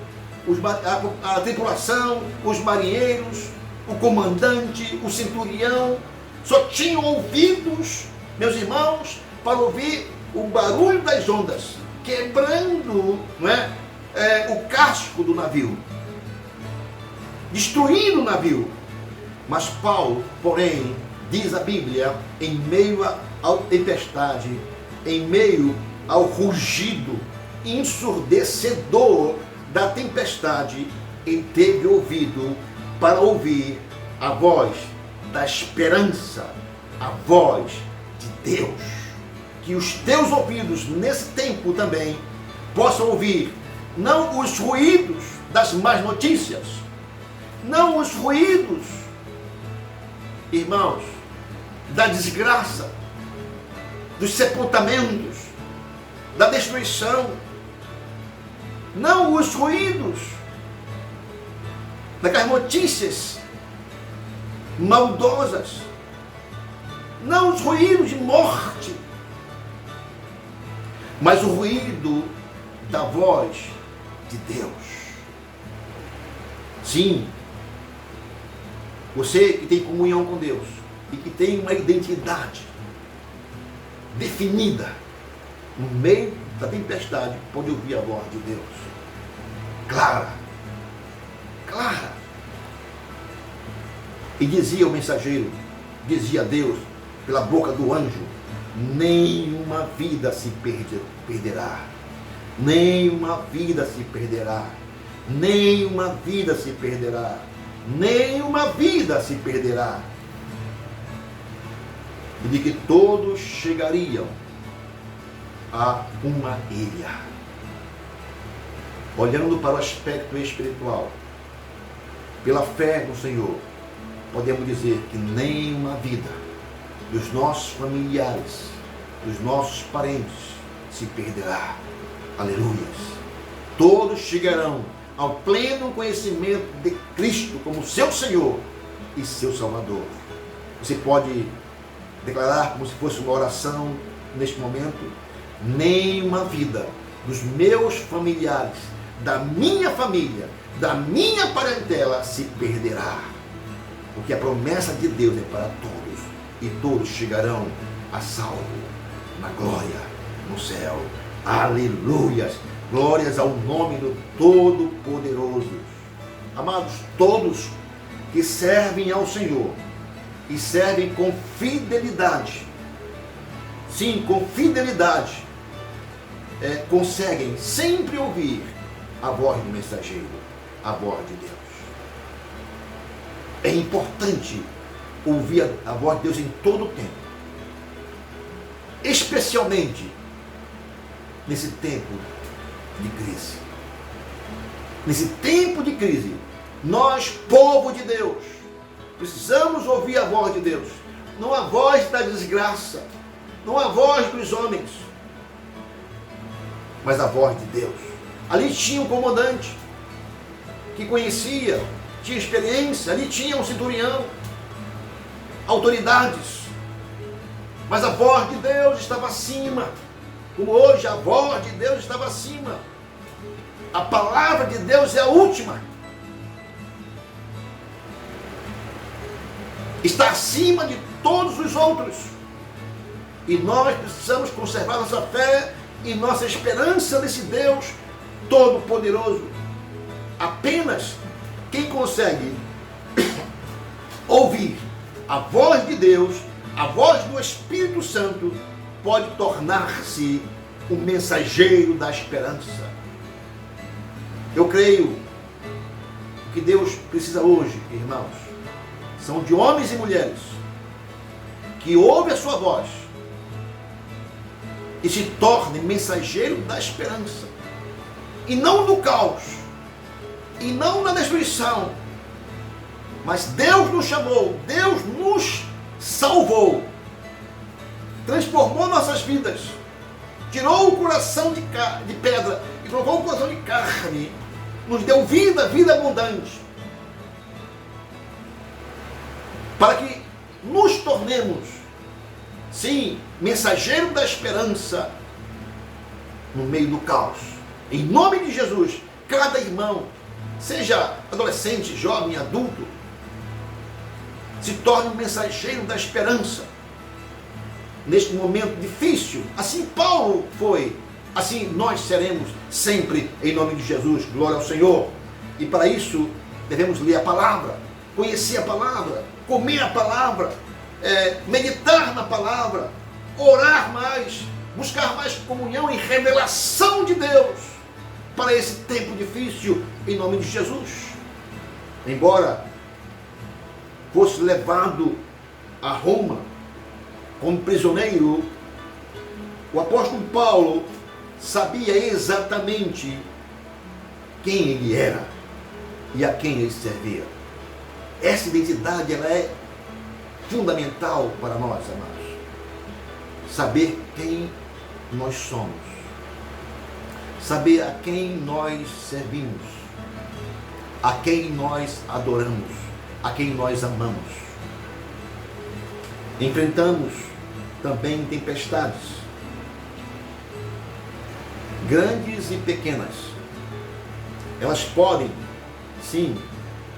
A tripulação, os marinheiros, o comandante, o centurião, só tinham ouvidos, meus irmãos, para ouvir o barulho das ondas quebrando, né, o casco do navio, destruindo o navio. Mas Paulo, porém, diz a Bíblia, em meio à tempestade, em meio ao rugido ensurdecedor da tempestade, ele teve ouvido para ouvir a voz da esperança, a voz de Deus. Que os teus ouvidos nesse tempo também possam ouvir não os ruídos das más notícias, não os ruídos, irmãos, da desgraça, dos sepultamentos, da destruição, não os ruídos daquelas notícias maldosas, não os ruídos de morte, mas o ruído da voz de Deus. Sim, você que tem comunhão com Deus e que tem uma identidade definida no meio da tempestade, pode ouvir a voz de Deus clara, clara. E dizia o mensageiro, dizia Deus pela boca do anjo: nenhuma vida se perderá, nenhuma vida se perderá, nenhuma vida se perderá, nenhuma vida se perderá. E de que todos chegariam a uma ilha. Olhando para o aspecto espiritual, pela fé no Senhor, podemos dizer que nenhuma vida dos nossos familiares, dos nossos parentes se perderá. Aleluias. Todos chegarão ao pleno conhecimento de Cristo como seu Senhor e seu Salvador. Você pode declarar como se fosse uma oração neste momento: nenhuma vida dos meus familiares, da minha família, da minha parentela se perderá. Porque a promessa de Deus é para todos, e todos chegarão a salvo na glória, no céu. Aleluias! Glórias ao nome do Todo-Poderoso. Amados, todos que servem ao Senhor e servem com fidelidade, sim, com fidelidade, conseguem sempre ouvir a voz do mensageiro, a voz de Deus. É importante ouvir a voz de Deus em todo o tempo, especialmente nesse tempo de crise. Nesse tempo de crise, nós, povo de Deus, precisamos ouvir a voz de Deus, não a voz da desgraça, não a voz dos homens, mas a voz de Deus. Ali tinha um comandante que conhecia, tinha experiência, ali tinha um centurião, autoridades, mas a voz de Deus estava acima, como hoje a voz de Deus estava acima. A palavra de Deus é a última, está acima de todos os outros, e nós precisamos conservar nossa fé e nossa esperança nesse Deus Todo-Poderoso. Apenas quem consegue ouvir a voz de Deus, a voz do Espírito Santo, pode tornar-se um mensageiro da esperança. Eu creio que Deus precisa hoje, irmãos, são de homens e mulheres que ouvem a sua voz e se tornem mensageiro da esperança, e não do caos, e não na destruição, mas Deus nos chamou, Deus nos salvou, transformou nossas vidas, tirou o coração de pedra e colocou o coração de carne, nos deu vida, vida abundante, para que nos tornemos, sim, mensageiro da esperança no meio do caos. Em nome de Jesus, cada irmão, seja adolescente, jovem, adulto, se torne um mensageiro da esperança neste momento difícil. Assim Paulo foi, assim nós seremos sempre, em nome de Jesus. Glória ao Senhor. E para isso devemos ler a palavra, conhecer a palavra, comer a palavra, meditar na palavra, orar mais, buscar mais comunhão e revelação de Deus para esse tempo difícil, em nome de Jesus. Embora fosse levado a Roma como prisioneiro, o apóstolo Paulo sabia exatamente quem ele era e a quem ele servia. Essa identidade, ela é fundamental para nós, amados. Saber quem nós somos, saber a quem nós servimos, a quem nós adoramos, a quem nós amamos. Enfrentamos também tempestades, grandes e pequenas. Elas podem, sim,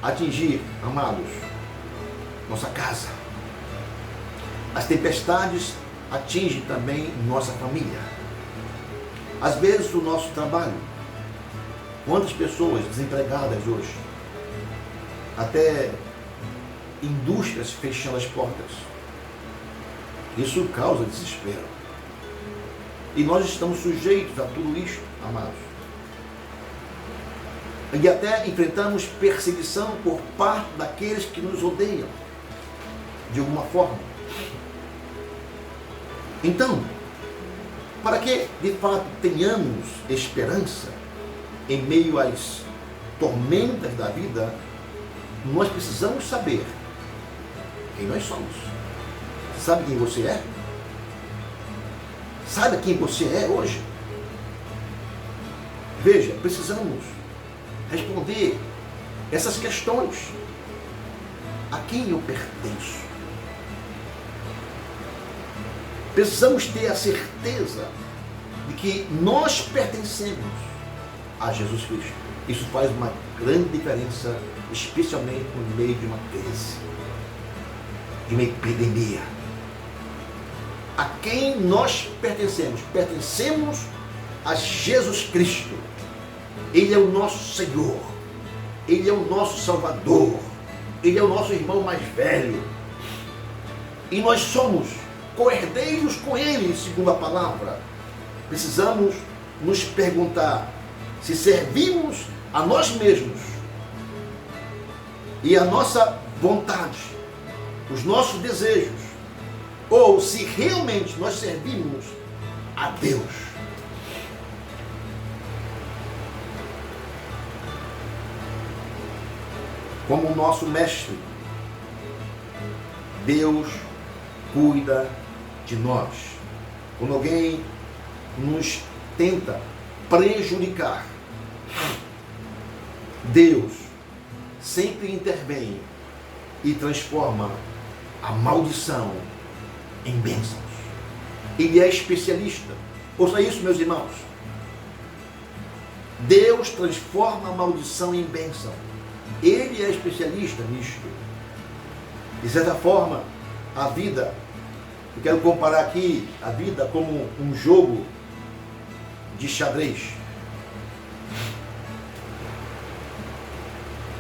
atingir, amados, nossa casa. As tempestades atingem também nossa família. Às vezes o nosso trabalho. Quantas pessoas desempregadas hoje? Até indústrias fechando as portas. Isso causa desespero. E nós estamos sujeitos a tudo isso, amados. E até enfrentamos perseguição por parte daqueles que nos odeiam, de alguma forma. Então, para que de fato tenhamos esperança em meio às tormentas da vida, nós precisamos saber quem nós somos. Sabe quem você é? Sabe quem você é hoje? Veja, precisamos responder essas questões. A quem eu pertenço? Precisamos ter a certeza de que nós pertencemos a Jesus Cristo. Isso faz uma grande diferença, especialmente no meio de uma crise, de uma epidemia. A quem nós pertencemos? Pertencemos a Jesus Cristo. Ele é o nosso Senhor. Ele é o nosso Salvador. Ele é o nosso irmão mais velho. E nós somos co-herdeiros com Ele, segundo a palavra. Precisamos nos perguntar se servimos a nós mesmos e a nossa vontade, os nossos desejos, ou se realmente nós servimos a Deus. Como o nosso mestre, Deus cuida de nós. quando alguém nos tenta prejudicar, Deus sempre intervém e transforma a maldição em bênçãos. Ele é especialista. Ouça isso, meus irmãos. Deus transforma a maldição em bênção. Ele é especialista nisto. De certa forma, a vida, eu quero comparar aqui a vida como um jogo de xadrez.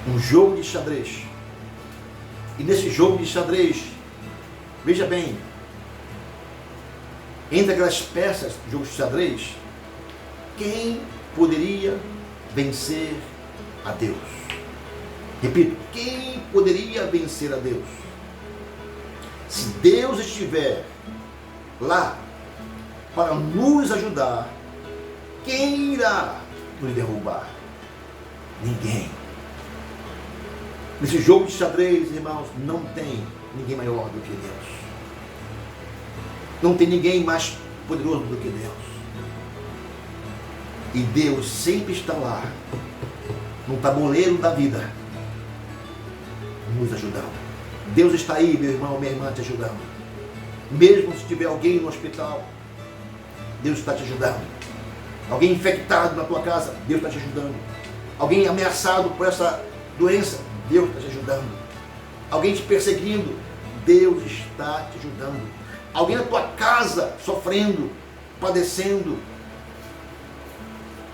Um jogo de xadrez. E nesse jogo de xadrez, veja bem, entre aquelas peças do jogo de xadrez, quem poderia vencer a Deus? Repito, quem poderia vencer a Deus? Se Deus estiver lá para nos ajudar, quem irá nos derrubar? Ninguém. Nesse jogo de xadrez, irmãos, não tem ninguém maior do que Deus. Não tem ninguém mais poderoso do que Deus. E Deus sempre está lá, no tabuleiro da vida, nos ajudando. Deus está aí, meu irmão, minha irmã, te ajudando. Mesmo se tiver alguém no hospital, Deus está te ajudando. Alguém infectado na tua casa, Deus está te ajudando. Alguém ameaçado por essa doença, Deus está te ajudando. Alguém te perseguindo, Deus está te ajudando. Alguém na tua casa sofrendo, padecendo,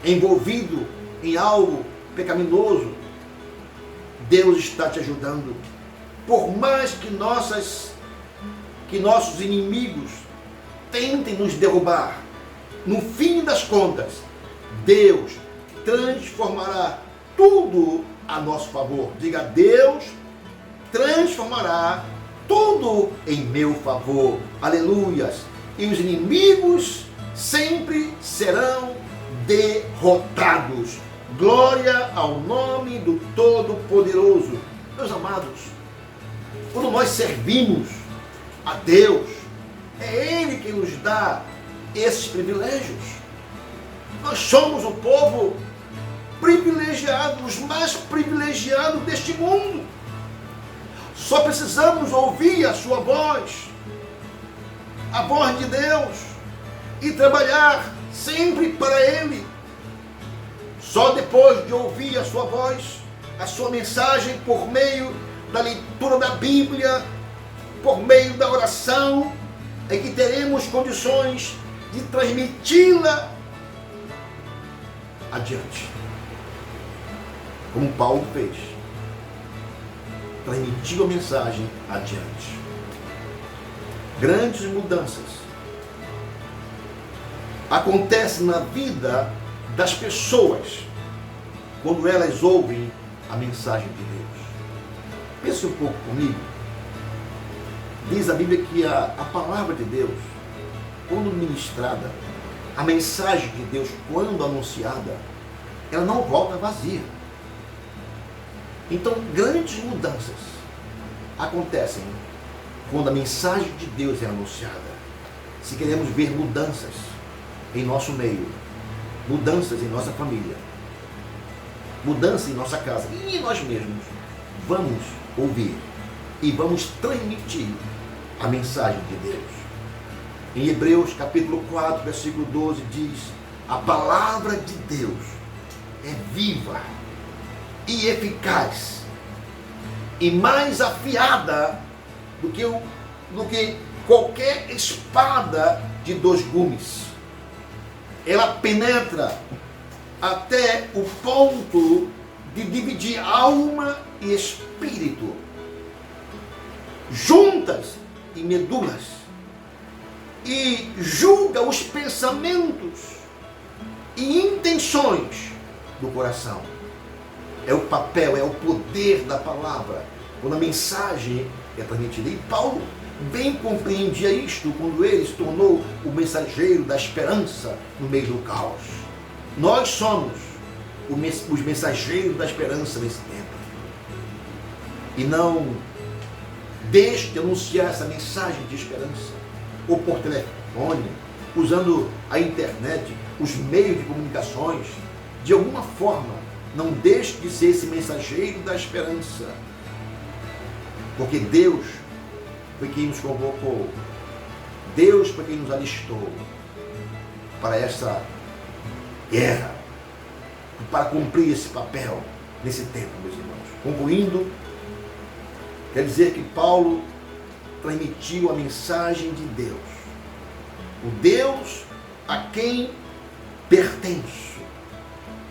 envolvido em algo pecaminoso, Deus está te ajudando. Por mais que nossos inimigos tentem nos derrubar, no fim das contas, Deus transformará tudo a nosso favor. Diga: Deus transformará tudo em meu favor. Aleluias. E os inimigos sempre serão derrotados. Glória ao nome do Todo-Poderoso. Meus amados, quando nós servimos a Deus, é Ele que nos dá esses privilégios. Nós somos o povo privilegiado, os mais privilegiados deste mundo. Só precisamos ouvir a sua voz, a voz de Deus, e trabalhar sempre para Ele. Só depois de ouvir a sua voz, a sua mensagem, por meio da leitura da Bíblia, por meio da oração, é que teremos condições de transmiti-la adiante. Como Paulo fez. Transmitiu a mensagem adiante. Grandes mudanças acontecem na vida das pessoas quando elas ouvem a mensagem de Deus. Pense um pouco comigo. Diz a Bíblia que a palavra de Deus, quando ministrada, a mensagem de Deus, quando anunciada, ela não volta vazia. Então, grandes mudanças acontecem quando a mensagem de Deus é anunciada. Se queremos ver mudanças em nosso meio, mudanças em nossa família, mudança em nossa casa e em nós mesmos, vamos ouvir e vamos transmitir a mensagem de Deus. Em Hebreus capítulo 4, versículo 12 diz: a palavra de Deus é viva e eficaz e mais afiada do que qualquer espada de 2 gumes. Ela penetra até o ponto de dividir alma e espírito, juntas e medulas, e julga os pensamentos e intenções do coração. É o papel, é o poder da palavra, quando a mensagem é transmitida. E Paulo bem compreendia isto quando ele se tornou o mensageiro da esperança no meio do caos. Nós somos os mensageiros da esperança nesse tempo. E não deixe de anunciar essa mensagem de esperança, ou por telefone, usando a internet, os meios de comunicações, de alguma forma, não deixe de ser esse mensageiro da esperança. Porque Deus foi quem nos convocou, Deus foi quem nos alistou para essa guerra, para cumprir esse papel nesse tempo, meus irmãos. Concluindo, quer dizer que Paulo transmitiu a mensagem de Deus, o Deus a quem pertenço,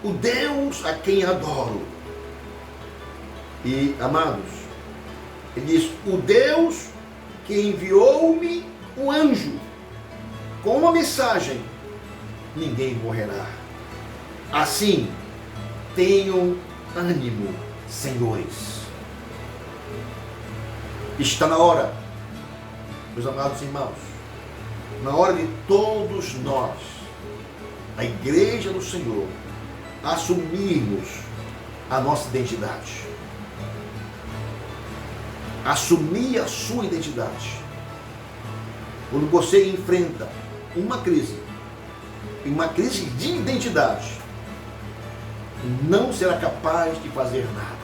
o Deus a quem adoro. E, amados, ele diz: o Deus que enviou-me um anjo com uma mensagem, ninguém morrerá. Assim, tenham ânimo, senhores. Está na hora, meus amados irmãos, na hora de todos nós, a igreja do Senhor, assumirmos a nossa identidade. Assumir a sua identidade. Quando você enfrenta uma crise de identidade, não será capaz de fazer nada.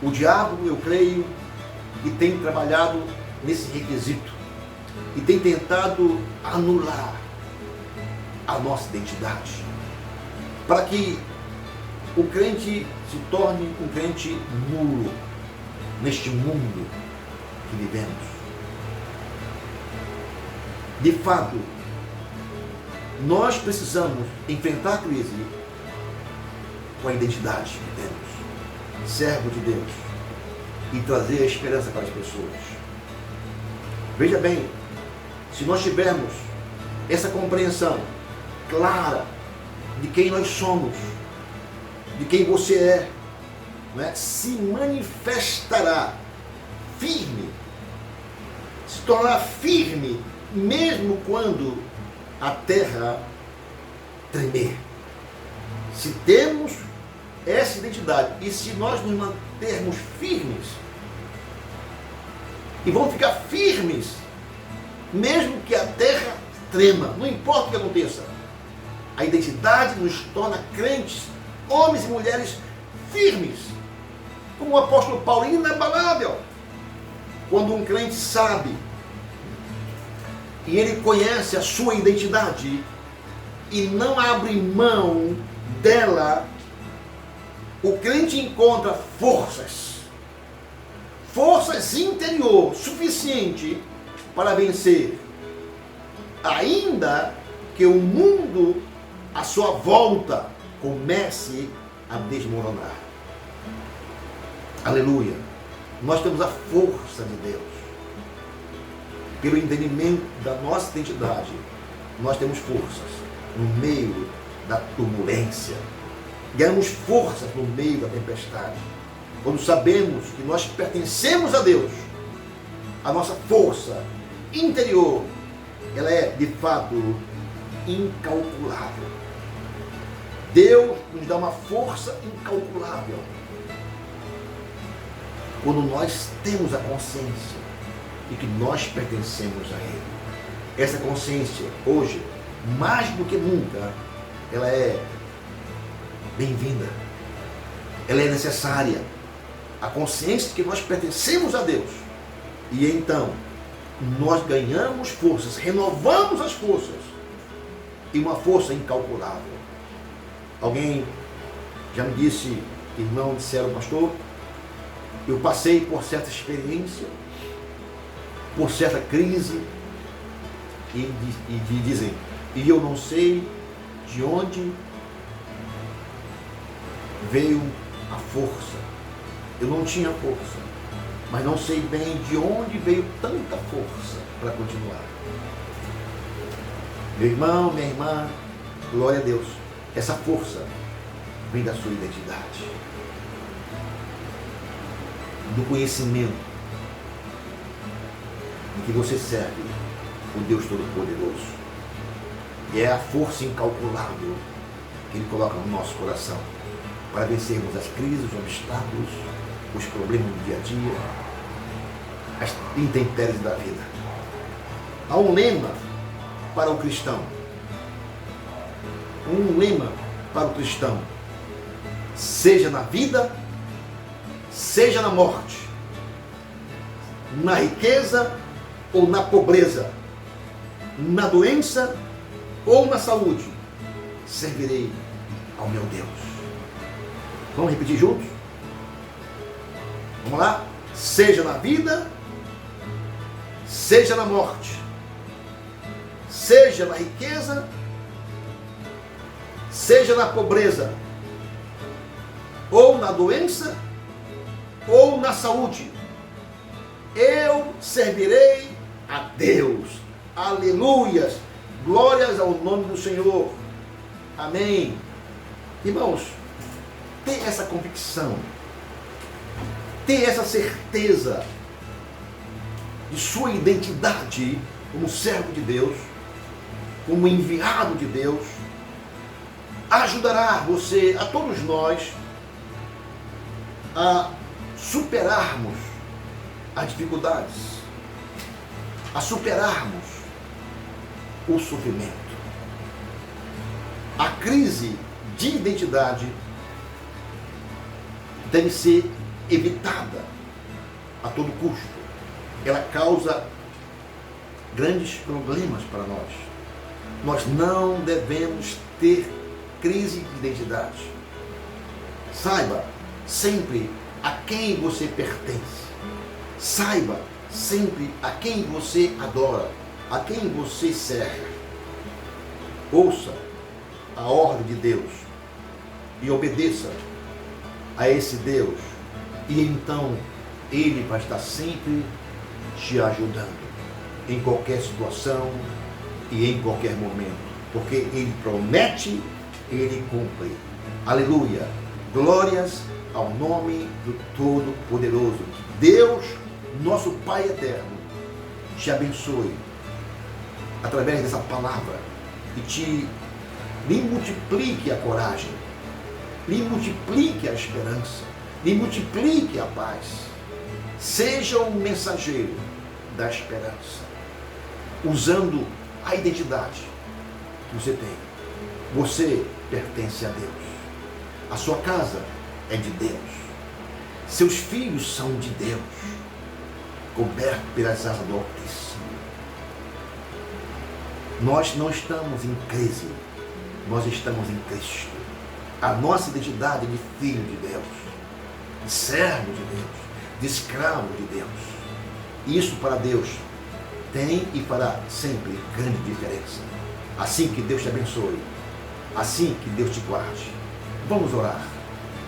O diabo, eu creio, que tem trabalhado nesse requisito e tem tentado anular a nossa identidade, para que o crente se torne um crente nulo neste mundo que vivemos. De fato, nós precisamos enfrentar a crise com a identidade que temos, servo de Deus, e trazer a esperança para as pessoas. Veja bem, se nós tivermos essa compreensão clara de quem nós somos, de quem você é, se manifestará firme, se tornará firme, mesmo quando a terra tremer. Se temos essa identidade e se nós nos mantermos firmes, e vamos ficar firmes, mesmo que a terra trema, não importa o que aconteça, a identidade nos torna crentes, homens e mulheres firmes, como o apóstolo Paulo, inabalável. Quando um crente sabe e ele conhece a sua identidade e não abre mão dela, o crente encontra forças interior suficiente para vencer, ainda que o mundo à sua volta comece a desmoronar. Aleluia! Nós temos a força de Deus. Pelo entendimento da nossa identidade, nós temos forças no meio da turbulência. Ganhamos forças no meio da tempestade. Quando sabemos que nós pertencemos a Deus, a nossa força interior, ela é de fato incalculável. Deus nos dá uma força incalculável quando nós temos a consciência de que nós pertencemos a Ele. Essa consciência, hoje, mais do que nunca, ela é bem-vinda, ela é necessária. A consciência de que nós pertencemos a Deus. E então, nós ganhamos forças, renovamos as forças, e uma força incalculável. Alguém já me disse, irmão, disseram, pastor, eu passei por certa experiência, por certa crise, e dizem, e eu não sei de onde veio a força. Eu não tinha força, mas não sei bem de onde veio tanta força para continuar. Meu irmão, minha irmã, glória a Deus, essa força vem da sua identidade, do conhecimento de que você serve o Deus Todo-Poderoso. E é a força incalculável que Ele coloca no nosso coração para vencermos as crises, os obstáculos, os problemas do dia a dia, as intempéries da vida. Há um lema para o cristão: um lema para o cristão: seja na vida, seja na morte, na riqueza ou na pobreza, na doença ou na saúde, servirei ao meu Deus. Vamos repetir juntos? Vamos lá? Seja na vida, seja na morte, seja na riqueza, seja na pobreza, ou na doença, ou na saúde, eu servirei a Deus. Aleluias! Glórias ao nome do Senhor. Amém. Irmãos, tem essa convicção, tem essa certeza de sua identidade como servo de Deus, como enviado de Deus, ajudará você, a todos nós, a superarmos as dificuldades, a superarmos o sofrimento. A crise de identidade deve ser evitada a todo custo. Ela causa grandes problemas para nós. Nós não devemos ter crise de identidade. Saiba sempre a quem você pertence. Saiba sempre a quem você adora, a quem você serve. Ouça a ordem de Deus e obedeça a esse Deus, e então Ele vai estar sempre te ajudando em qualquer situação e em qualquer momento, porque Ele promete, Ele cumpre. Aleluia! Glórias ao nome do Todo-Poderoso. Deus, nosso Pai eterno, te abençoe através dessa palavra e lhe multiplique a coragem, lhe multiplique a esperança, lhe multiplique a paz. Seja um mensageiro da esperança, usando a identidade que você tem. Você pertence a Deus. A sua casa é de Deus. Seus filhos são de Deus, cobertos pelas asas do Altíssimo. Nós não estamos em crise, nós estamos em Cristo. A nossa identidade é de filho de Deus, de servo de Deus, de escravo de Deus. Isso para Deus tem e fará sempre grande diferença. Assim que Deus te abençoe, assim que Deus te guarde. Vamos orar.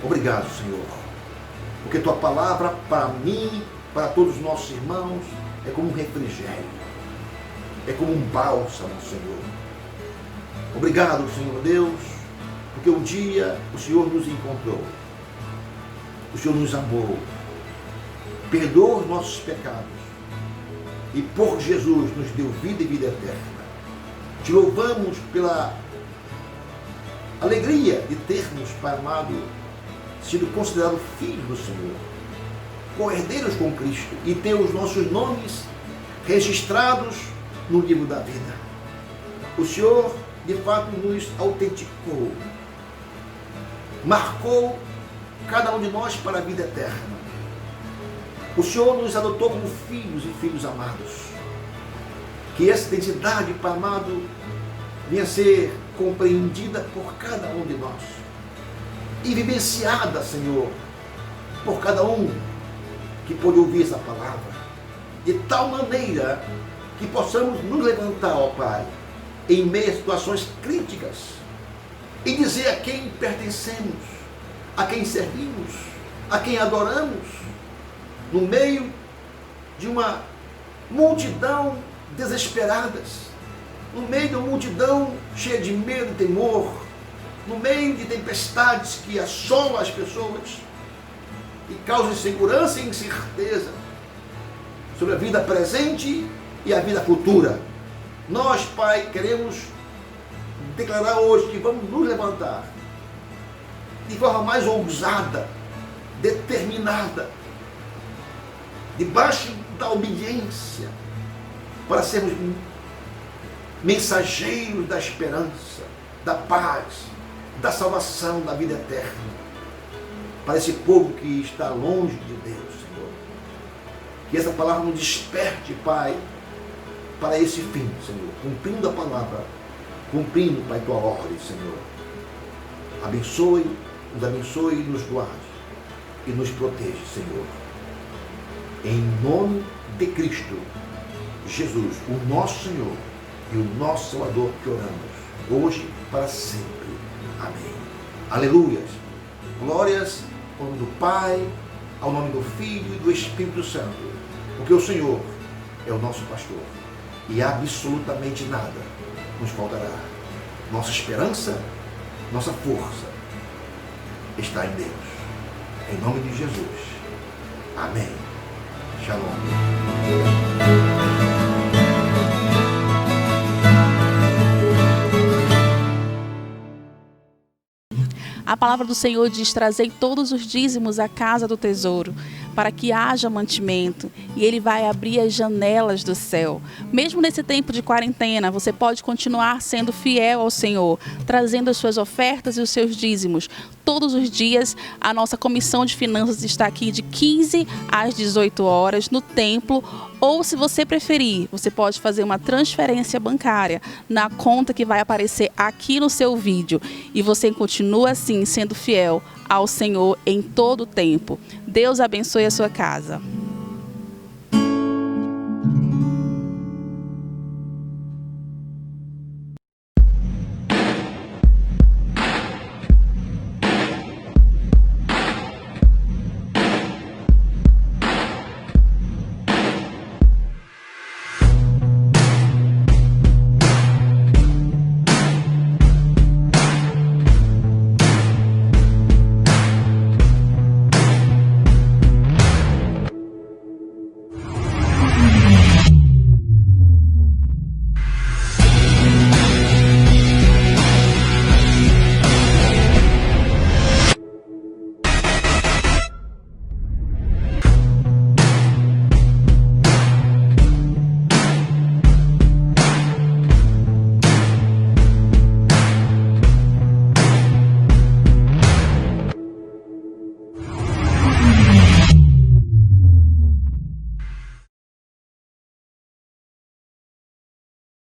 Obrigado, Senhor, porque Tua palavra para mim, para todos os nossos irmãos, é como um refrigério, é como um bálsamo, Senhor. Obrigado, Senhor Deus, porque um dia o Senhor nos encontrou, o Senhor nos amou, perdoou os nossos pecados e por Jesus nos deu vida e vida eterna. Te louvamos pela alegria de termos, Pai amado, sido considerados filhos do Senhor, co-herdeiros com Cristo e ter os nossos nomes registrados no livro da vida. O Senhor, de fato, nos autenticou, marcou cada um de nós para a vida eterna. O Senhor nos adotou como filhos e filhos amados. Que essa identidade, Pai amado, venha a ser compreendida por cada um de nós e vivenciada, Senhor, por cada um que pôde ouvir essa palavra, de tal maneira que possamos nos levantar, ó Pai, em meio a situações críticas e dizer a quem pertencemos, a quem servimos, a quem adoramos, no meio de uma multidão desesperadas, no meio de uma multidão cheia de medo e temor, no meio de tempestades que assolam as pessoas e causam insegurança e incerteza sobre a vida presente e a vida futura. Nós, Pai, queremos declarar hoje que vamos nos levantar de forma mais ousada, determinada, debaixo da obediência, para sermos mensageiros da esperança, da paz, da salvação, da vida eterna para esse povo que está longe de Deus, Senhor. Que essa palavra nos desperte, Pai, para esse fim, Senhor. Cumprindo a palavra, cumprindo, Pai, tua ordem, Senhor. Nos abençoe e nos guarde e nos proteja, Senhor. Em nome de Cristo Jesus, o nosso Senhor e o nosso Salvador, que oramos, hoje para sempre. Amém. Aleluias. Glórias ao nome do Pai, ao nome do Filho e do Espírito Santo. Porque o Senhor é o nosso pastor e absolutamente nada nos faltará. Nossa esperança, nossa força está em Deus. Em nome de Jesus. Amém. Shalom. A palavra do Senhor diz: trazei todos os dízimos à casa do tesouro, para que haja mantimento, e Ele vai abrir as janelas do céu. Mesmo nesse tempo de quarentena, você pode continuar sendo fiel ao Senhor, trazendo as suas ofertas e os seus dízimos. Todos os dias, a nossa comissão de finanças está aqui de 15 às 18 horas no templo, ou se você preferir, você pode fazer uma transferência bancária na conta que vai aparecer aqui no seu vídeo. E você continua assim sendo fiel ao Senhor em todo o tempo. Deus abençoe a sua casa.